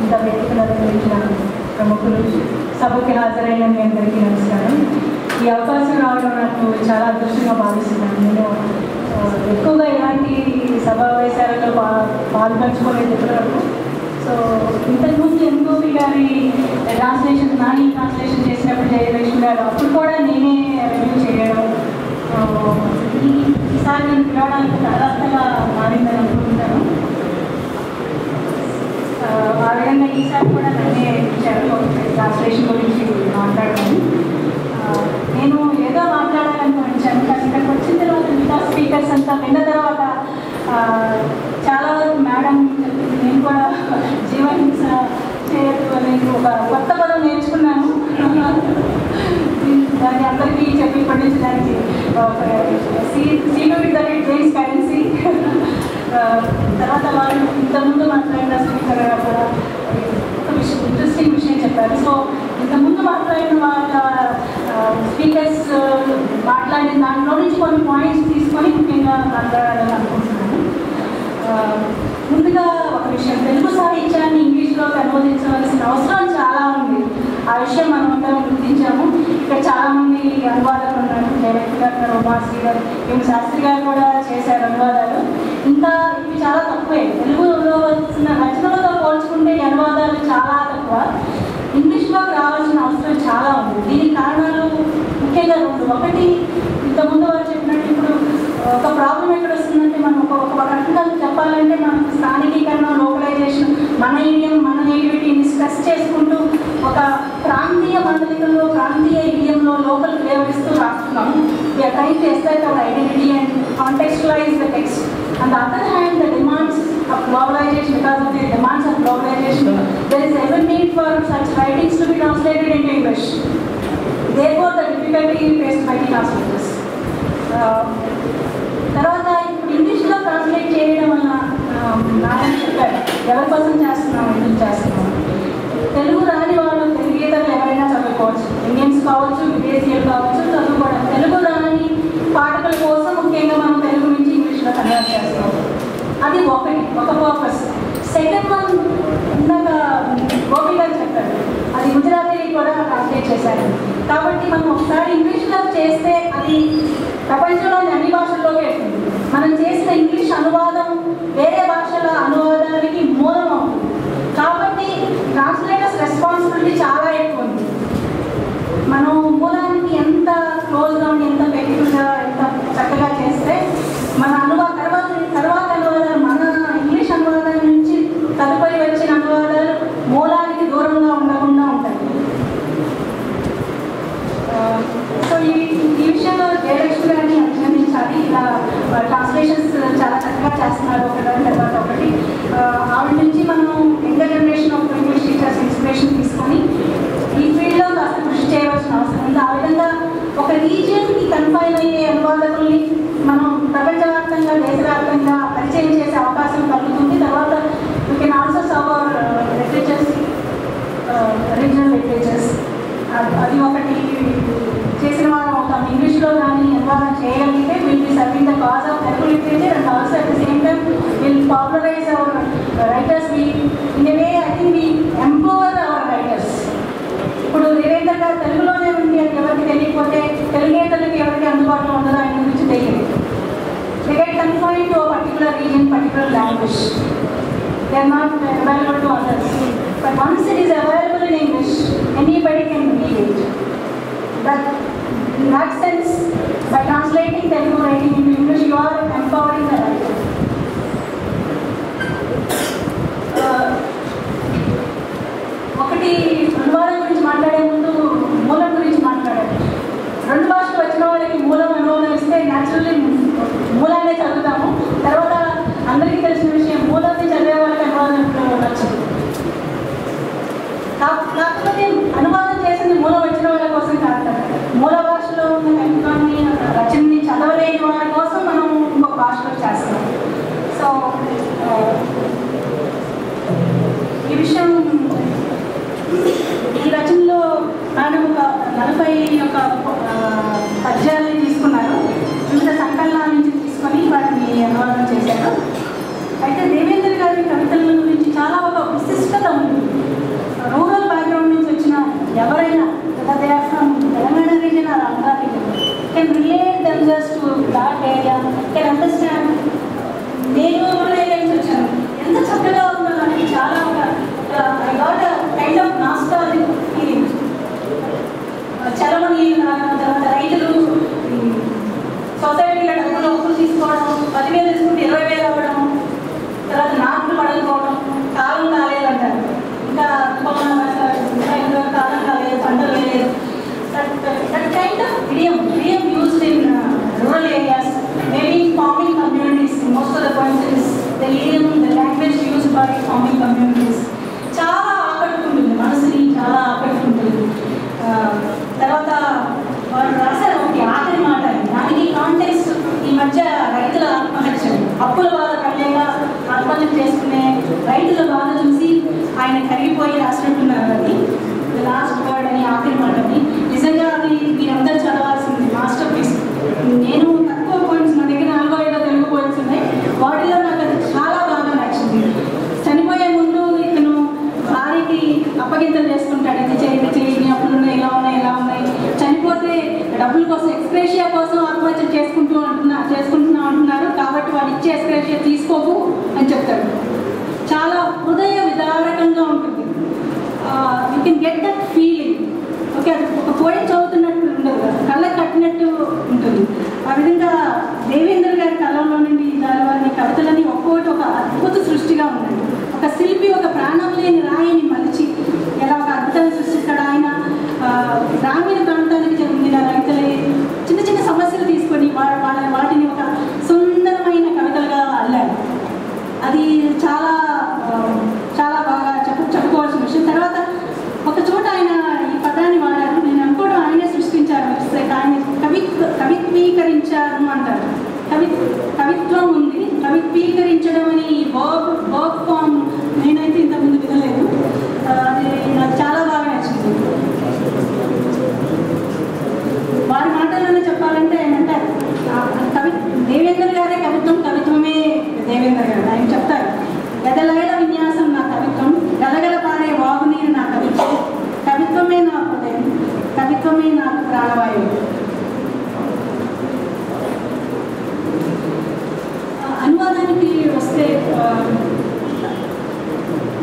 ఇంత వేదికను అలంకరించిన ప్రముఖులు, సభకి హాజరైన మీ అందరికీ నమస్కారం. ఈ అవకాశం రావడం నాకు చాలా అదృష్టంగా భావిస్తున్నాను. నేను ఎక్కువగా ఇలాంటి సమావేశాలలో పాల్పంచుకోలేదు ఇప్పటివరకు. సో ఇంతకుముందు ఎంగోపి గారి ట్రాన్స్లేషన్, నాని ట్రాన్స్లేషన్ చేసినప్పుడు జయలక్ష్మి గారు అప్పుడు కూడా నేనే రివ్యూ చేయడం, ఈసారి నేను పిలవడానికి తటస్థగా మారిందని అనుకుంటున్నాను. ఆ విధంగా ఈసారి కూడా నన్నే ట్రాన్స్లేషన్ గురించి మాట్లాడాను. నేను ఏదో మాట్లాడాలనుకుంటాను, కానీ ఇక్కడికి వచ్చిన తర్వాత మిగతా స్పీకర్స్ అంతా విన్న తర్వాత చాలా వరకు మేడం చెప్పింది, నేను కూడా జీవహింస చేయదు అనేది ఒక కొత్త పదం నేర్చుకున్నాను. దాన్ని అందరికీ చెప్పి పండించడానికి ట్రైన్స్ కరెన్సీ. తర్వాత వాళ్ళు ఇంతకుముందు మాట్లాడిన స్పీకర్ కూడా ఒక ఇంట్రెస్టింగ్ విషయం చెప్పారు. సో ఇంతకుముందు మాట్లాడిన వాళ్ళ స్పీకర్స్ మాట్లాడిన దాంట్లో నుంచి కొన్ని పాయింట్స్ తీసుకొని ముఖ్యంగా మాట్లాడాలని అనుకుంటున్నాను. ముందుగా ఒక విషయం, తెలుగు సాహిత్యాన్ని ఇంగ్లీష్లోకి అనువదించవలసిన అవసరం చాలా ఉంది. ఆ విషయం మనం అందరం గుర్తించాము. ఇక్కడ చాలామంది అనువాదాలు ఉన్నారు. జయలక్ష్మి గారు, ఉమాశ్రీ గారు, మేము శాస్త్రి గారు కూడా చేశారు అనువాదాలు. ఇంకా ఇవి చాలా తక్కువే. తెలుగులో వచ్చిన రచనలతో పోల్చుకుంటే ఈ అనువాదాలు చాలా తక్కువ. ఇంగ్లీష్లోకి రావాల్సిన అవసరం చాలా ఉంది. దీనికి కారణాలు ముఖ్యంగా రెండు. ఒకటి, ఇంతకుముందు వారు చెప్పినట్టు ఇప్పుడు ఒక ప్రాబ్లం ఎక్కడ వస్తుందంటే, మనం ఒక రకంగా చెప్పాలంటే మనకు స్థానికీకరణ, లోకలైజేషన్, మన ఇడియం, మన నేటివిటీని స్ట్రెస్ చేసుకుంటూ ఒక ప్రాంతీయ మండలికల్లో, ప్రాంతీయ ఇడియంలో లోకల్ ఫ్లేవర్ ఇస్తూ రాస్తున్నాము. We're trying to state our identity and contextualise the text. On the other hand, the demands of globalization, because of the demands of globalization, there is ever need for such writings to be translated into English. Therefore, the difficulty faced by the translators. తర్వాత ఇప్పుడు ఇంగ్లీష్లో translate చేయడం వల్ల నారాయణ చెప్పారు, ఎవరి కోసం చేస్తున్నాం, ఎందుకు చేస్తున్నాం. తెలుగు రాని వాళ్ళు, తెలుగేతరులు ఎవరైనా చదువుకోవచ్చు, ఇండియన్స్ కావచ్చు, విదేశీయులు కావచ్చు, చదువుకోవడం. తెలుగు రాని పాఠకుల కోసం ముఖ్యంగా మనం తెలుగు నుంచి ఇంగ్లీష్లో కన్వర్ట్ చేస్తాం. అది ఒక పర్పస్. సెకండ్ వన్, ఇందాక గోపి గారు చెప్పారు, అది గుజరాతీ కూడా ట్రాన్స్లేట్ చేశారు. కాబట్టి మనం ఒకసారి ఇంగ్లీష్లో చేస్తే అది ప్రపంచంలోని అన్ని భాషల్లోకి వెళ్తుంది. మనం చేసిన ఇంగ్లీష్ అనువాదం వేరే భాషల అనువాదానికి మూలం అవుతుంది. కాబట్టి ట్రాన్స్లేటర్స్ రెస్పాన్సిబిలిటీ చాలా ఎక్కువ ఉంది. మనం మూలానికి ఎంత క్లోజ్గా ఉండి, ఎంత పెట్టుగా, ఎంత చక్కగా చేస్తే మన తర్వాత అనువాదాలు, మన ఇంగ్లీష్ అనువాదాల నుంచి తదుపరి వచ్చిన అనువాదాలు మూలానికి దూరంగా ఉండకుండా ఉంటాయి. సో ఈ విషయంలో జయలక్ష్మి గారిని అభినందించాలి. ఇలా ట్రాన్స్లేషన్స్ చాలా చక్కగా చేస్తున్నారు, ఒకదాని తర్వాత ఒకటి. ఆవిడ నుంచి మనం younger generation of English teachers inspiration తీసుకొని ఈ ఫీల్డ్లో కాస్త కృషి చేయవలసిన అవసరం ఉంది. ఆ విధంగా ఒక రీజియన్కి కన్ఫైన్ అయ్యే అనువాదకుల్ని మనం ప్రపంచవ్యాప్తంగా, దేశవ్యాప్తంగా పరిచయం చేసే అవకాశం కలుగుతుంది. తర్వాత we can also serve our literatures, regional literatures. అది ఒకటి చేసిన వారు ఒక ఇంగ్లీష్లో కానీ అనువాదం చేయగలిగితే will be serving the cause of Telugu literature and also at the same time will popularize our writers. In a way I think we empower our writers. ఇప్పుడు దేవేంద్ర గారు తెలుగులోనే ఉంది, అది ఎవరికి తెలియకపోతే తెలుగేతరులకి ఎవరికి అందుబాటులో ఉండదో ఆయన గురించి తెలియదు. They get confined to a particular region, particular language. They are not available to others. But once it is available in English, anybody can read it. But in that sense, by translating Telugu writing into English, you are empowering the writer. ఒకటి, అనువాదం గురించి మాట్లాడే ముందు మూలం గురించి మాట్లాడాలి. రెండు భాషలు వచ్చిన వాళ్ళకి మూలం అనువాదం ఇస్తే న్యాచురల్లీ మూలాన్ని చదువుతాము. తర్వాత అందరికీ తెలిసిన విషయం, మూలాన్ని చదివే వాళ్ళకి అనువాదం నచ్చదు. కాకపోతే అనువాదం చేసింది మూలం వచ్చిన వాళ్ళ కోసం కాదు, మూల భాషలో ఉన్న కవిత్వాన్ని, రచనని చదవలేని వాళ్ళ కోసం మనం ఇంకొక భాషలో చేస్తాం. users to that area can understand. నేను రూరల్ ఏరియా నుంచి వచ్చాను, ఎంత చక్కగా ఉందో నాకు చాలా I got kind of nostalgic feeling. చలమని తర్వాత రైతులు సొసైటీలో అప్పులు తీసుకోవడం, 10,000 తీసుకుంటే 20,000 అవ్వడం, తర్వాత నాట్లు పడకపోవడం, కాలం కాలేదు అంటారు, ఇంకా కాలం కాలేదు, పంటలు వేయలేదు. That kind of idiom used in rural areas, maybe in farming communities, most of the points the idiom, the language used by farming communities చాలా ఆకట్టుకుంటుంది, మనసుని చాలా ఆకట్టుకుంటుంది. తర్వాత వారు రాశారు ఒకటి ఆఖరి మాట, దానికి కాంటెక్స్ట్ ఈ మధ్య రైతుల ఆత్మహత్యలు, అప్పుల బాధ పడలేక ఆత్మహత్య చేసుకునే రైతుల బాధ చూసి ఆయన కరిగిపోయి రాసినట్టున్నారు. అది లాస్ట్ వర్డ్ అని, ఆఖరి మాట అని. నిజంగా అది మీరందరూ చదవాల్సింది మాస్టర్ పీస్. నేను తక్కువ పాయింట్స్, నా దగ్గర 4-5 తెలుగు పాయింట్స్ ఉన్నాయి, వాటిలో నాకు అది చాలా బాగా నచ్చింది. చనిపోయే ముందు ఇతను భార్యకి అప్పగింతలు చేసుకుంటాడు, ఇది చేయి అప్పులు ఉన్నాయి, ఇలా ఉన్నాయి. చనిపోతే డబ్బుల కోసం, ఎక్స్గ్రేషియా కోసం ఆత్మహత్య చేసుకుంటున్నాం అంటున్నారు, కాబట్టి వాడు ఇచ్చే ఎక్స్గ్రేషియా తీసుకోకు అని చెప్తాడు. చాలా హృదయ విదారకంగా ఉంటుంది. You can get that feeling. Okay, అది ఒక పోయిట్ చదువుతున్నట్టు ఉండదు కదా, కళ్ళకి కట్టినట్టు ఉంటుంది. ఆ విధంగా దేవేంద్ర గారి కళలో నుండి వారి కవితలని ఒక్కొక్కటి ఒక అద్భుత సృష్టిగా ఉన్నాయి. ఒక శిల్పి ఒక ప్రాణం లేని రాయిని మలిచి ఎలా ఒక అద్భుతాన్ని సృష్టిస్తాడు. ఆయన గ్రామీణ ప్రాంతానికి చెందిన రైతులే చిన్న చిన్న సమస్యలు తీసుకొని వాటిని ఒక సుందరమైన కవితలుగా అల్లారు. అది చాలా చాలా బాగా చెప్పుకోవాల్సిన విషయం. తర్వాత ఒక చోట ఆయన ఈ పదాన్ని వాడారు, నేను అనుకోవడం ఆయనే సృష్టించారు, ఆయన కవిత్వీకరించారు అంటారు. కవిత్వం ఉంది, కవిత్వీకరించడం అని వర్క్ ఫామ్ నేనైతే ఇంతకుముందు వినలేదు. అది నాకు చాలా బాగా నచ్చింది. వారి మాటల్లోనే చెప్పాలంటే ఆయన అంటారు, దేవేంద్ర గారే కవిత్వమే దేవేంద్ర గారు. ఆయన చెప్తారు, గదలగల విన్యాసం నా కవిత్వం, గలగల పారే వాగునీరు నా కవిత్వం, కవిత్వమే నా హృదయం, కవిత్వమే నాకు ప్రాణవాయువు. అనువాదానికి వస్తే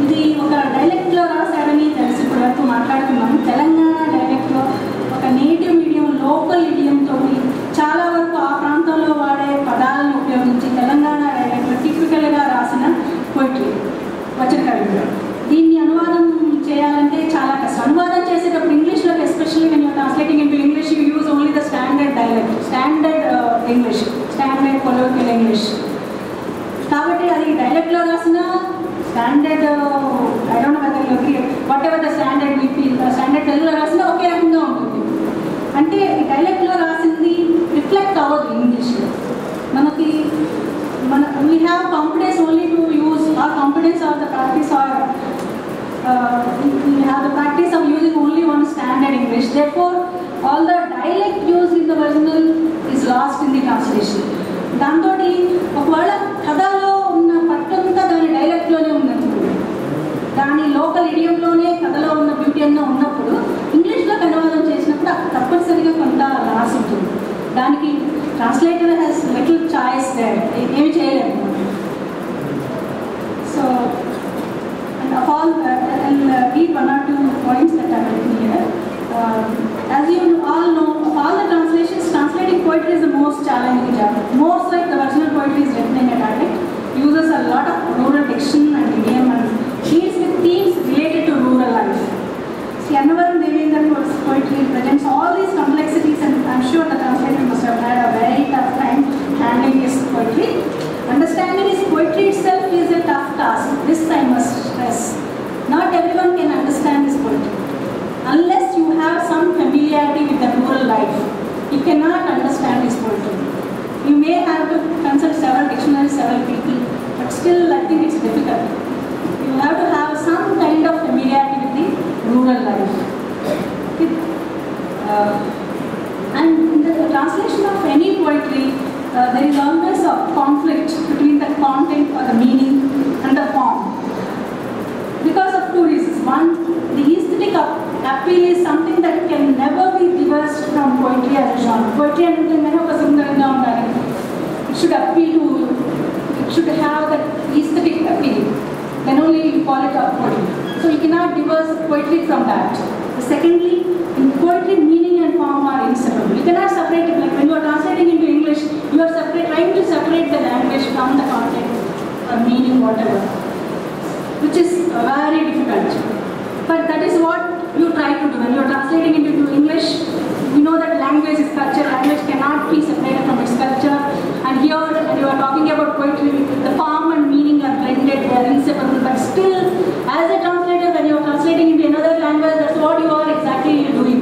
ఇది ఒక డైలెక్ట్లో రాశారని తెలిసి ఇప్పటి వరకు మాట్లాడుతున్నాము. తెలంగాణ డైలెక్ట్లో ఒక నేటివ్ మీడియం, లోకల్ మీడియంతో చాలా వరకు ఆ ప్రాంతంలో వాడే పదాలను ఉపయోగించి తెలంగాణ డైలెక్ట్లో టిపికల్గా రాసిన పోయిట్రీ, వచన కవిత్వం. దీన్ని అనువాదం చేయాలంటే చాలా కష్టం. అనువాదం చేసేటప్పుడు ఇంగ్లీష్లోకి especially when you are translating into English, you use only the standard dialect, standard English, standard colloquial English. కాబట్టి అది డైలెక్ట్లో రాసిన standard, I don't know whether what ever the standard VP, standard తెలుగులో రాసిన ఒకే రకంగా ఉంటుంది. అంటే ఈ డైలెక్ట్లో రాసింది రిఫ్లెక్ట్ అవ్వదు ఇంగ్లీష్లో. we have confidence only to use our confidence or the practice, or we have the practice of using only one standard English. Therefore, all the dialect used in the original is lost in the translation. దాంతో ఒకవేళ కథలో ఉన్న పట్టంతా దాని డైలెక్ట్లోనే ఉన్నప్పుడు, దాని local ఇడియంలోనే కథలో ఉన్న beauty అన్న ఉన్నప్పుడు, ఇంగ్లీష్లో అనువాదం చేసినప్పుడు తప్పనిసరిగా కొంత లాస్ ఉంటుంది. దానికి translator has little choice there, ఏమి చేయలేము. So and of all I'll read 1 or 2 points that I have written here. As you all know, of all the translations, translating poetry is the most challenging job. Most like the original poetry is written in a dialect, uses a lot of rural diction and idiom, and deals with themes related to rural life. See, Annavaram Devendra's poetry presents all these complexities, and I'm sure the translator must have had a very tough time handling his poetry. Understanding his poetry itself is a tough task. This I must stress. Not everyone can understand his poetry. Unless you have some familiarity with the rural life, you cannot understand his poetry. You may have to consult several dictionaries, several people, but still I think it's difficult. You have to have some kind of familiarity with the rural life. And in the translation of any poetry, there is always a conflict between the content or the meaning and the form, because of 2 reasons. One, the aesthetic appeal is something that can never be divorced from poetry as a genre. Poetry and oka sundara should appeal to, it should have that aesthetic appeal. Then only you call it a poetry. So you cannot divorce poetry from that. Secondly, in poetry, meaning and form are inseparable. You cannot separate it. Like when you are translating into English, you are trying to separate the language from the content or meaning, whatever, which is very difficult. But that is what you try to do. When you are translating into English, you know that language is culture. Language cannot be separated from its culture. And here, when you are talking about poetry, the form and meaning are blended, they are inseparable. But still, as a translator, when you are translating into another language, that's what you are exactly doing.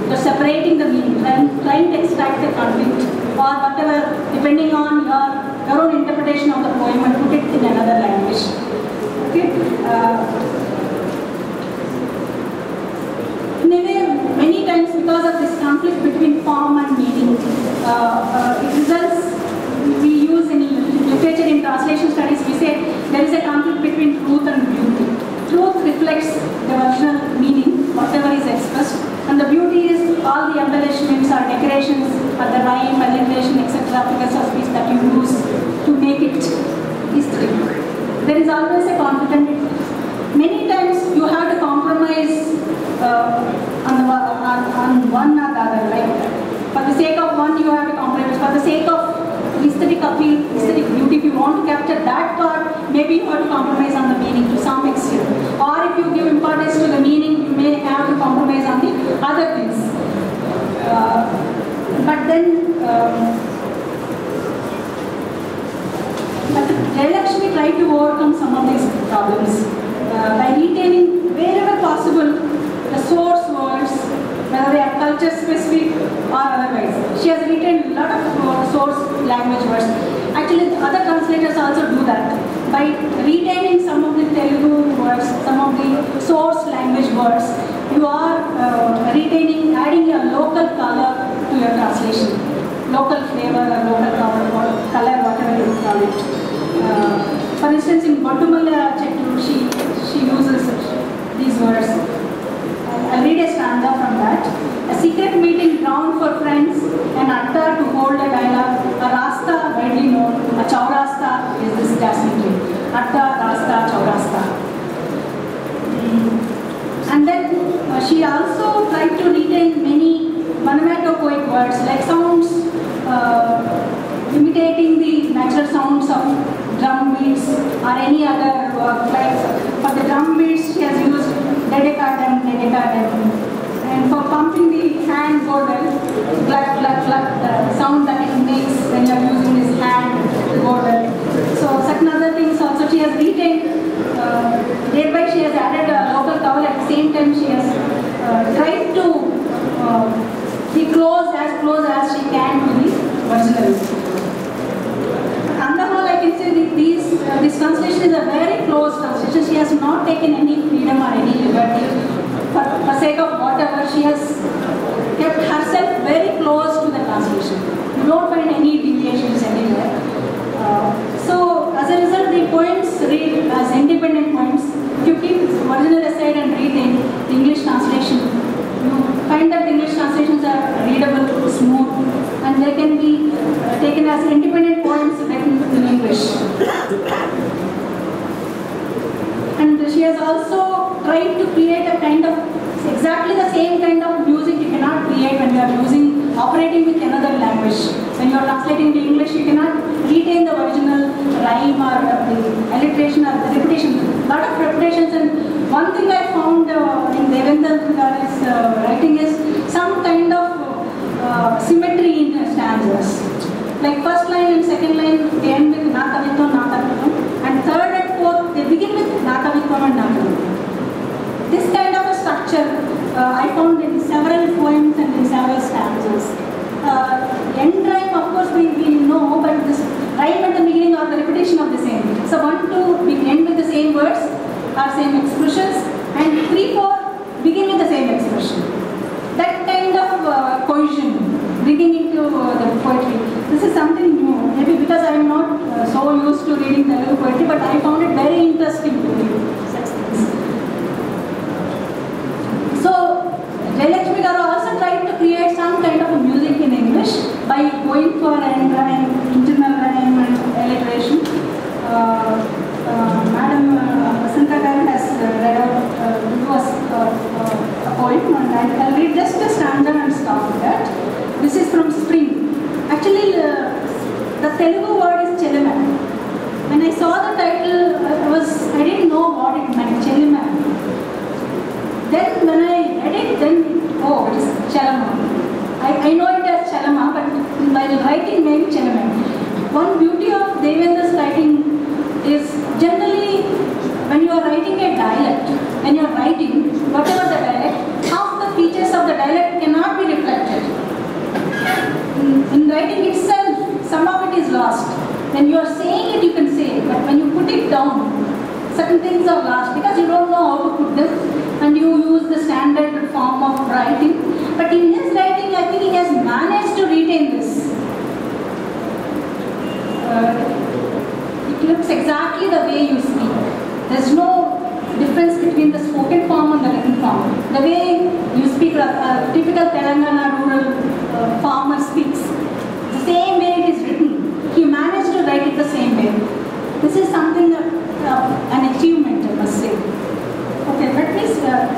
You're separating the meaning, trying to extract the content or whatever, depending on your own interpretation of the poem and put it in another language. Okay? In a way, many times because of this conflict between form and meaning, it results, we use in literature, in translation studies, we say there is a conflict between truth and beauty. Truth reflects the original meaning, whatever is expressed, and the beauty is all the embellishments or decorations or the rhyme, alliteration, etc., figures of speech that you use to make it aesthetic. There is always a conflict. Many times you have to compromise on one or the other. Like for the sake of one, you have to compromise. For the sake of aesthetic appeal, aesthetic beauty, if you want to capture that part, maybe you have to compromise on the meaning to some extent. Or if you give importance to the meaning, you may have to compromise on the other things. But then, Jayalakshmi tried to overcome some of these problems by retaining wherever possible the source words, whether they are culture specific or otherwise. She has retained a lot of source language words. Actually, the other translators also do that. By retaining some of the Telugu words, some of the source language words, you are adding a local color to your translation. Local flavor or local color, whatever you call it. For instance, in Battumala Chettu, she uses these words. I'll read a stanza from that. A secret meeting ground for friends, an atta to hold a dialogue, a rasta widely known, a chaurasta is this jasmine tree. Atta, rasta, chaurasta. And then she also tried to retain many onomatopoeic words like sounds imitating the natural sounds of drum beats or any other like for the drum beats she has used dedekadam, and for pumping the hand bowel, glug, glug, glug, the sound that it makes when you are using this hand bowel. So certain other things also she has retained, thereby she has added a local vowel. At the same time she has tried to be close as she can to the original. On the whole, I can say that this translation is a very close translation. She has not taken any freedom or any liberty. For sake of whatever, she has kept herself very close to the translation. You don't find any deviations anywhere. So, as a result, the poems read as independent poems. If you keep the original aside and read the English translation, you find that the English translations are readable, smooth, and they can be taken as independent poems written in English. And she has also tried to create a kind of, exactly the same kind of music you cannot create when you are operating with another language. When you are translating to English, you cannot retain the original rhyme or the alliteration or the repetition. A lot of repetitions, and one thing I found in Devendra Gari's writing is some kind of symmetry in the stanzas. Like first line and second line, they end with na kavitvam, and third and fourth, they begin with na kavitvam and na kavitvam. This kind of a structure I found in several poems and in several stanzas. End rhyme, of course, we know, but this rhyme at the beginning or the repetition of the same. So 1, 2, we end with the same words or same expressions, and 3, 4 begin with the same expression. That kind of cohesion, bringing into the poetry. This is something new. Maybe because I am not so used to reading Telugu poetry, but I found it very interesting to read such things. So, Jayalakshmi Garu also tried to create some kind of a music in English by going for end rhyme, internal rhyme, Telugu word is Chellima. When I saw the title, I didn't know what it meant, Chellima. Then when I read it, then it is Chelama. I know it as Chelama, but while writing maybe Chellima. One beauty of Devendra's writing is generally when you are writing a dialect, when you are writing whatever the dialect, half the features of the dialect cannot be reflected. In writing itself, some of it is lost. When you are saying it, you can say it, but when you put it down, certain things are lost because you don't know how to put them, and you use the standard form of writing. But in his writing, I think he has managed to retain this. It looks exactly the way you speak. There's no difference between the spoken form and the written form. The way you speak, a typical Telangana rural farmer speaks, the same way it is written. He managed to write it the same way. This is something, an achievement, I must say. Okay, let me,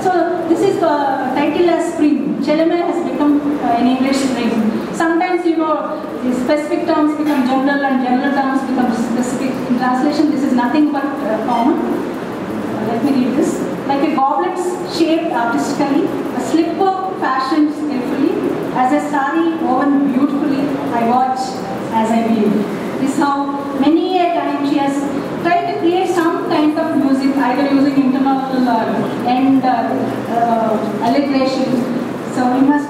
so this is titled as Spring. Chellima has become in English Spring. Sometimes, the specific terms become general and general terms become specific. In translation, this is nothing but common. Let me read this. Like a goblet shaped artistically, a slipper fashioned skillfully, as a sari woven beautifully, I watch as I weave. This is how many a time she has tried to create some kind of music, either using internal and alliteration. So we must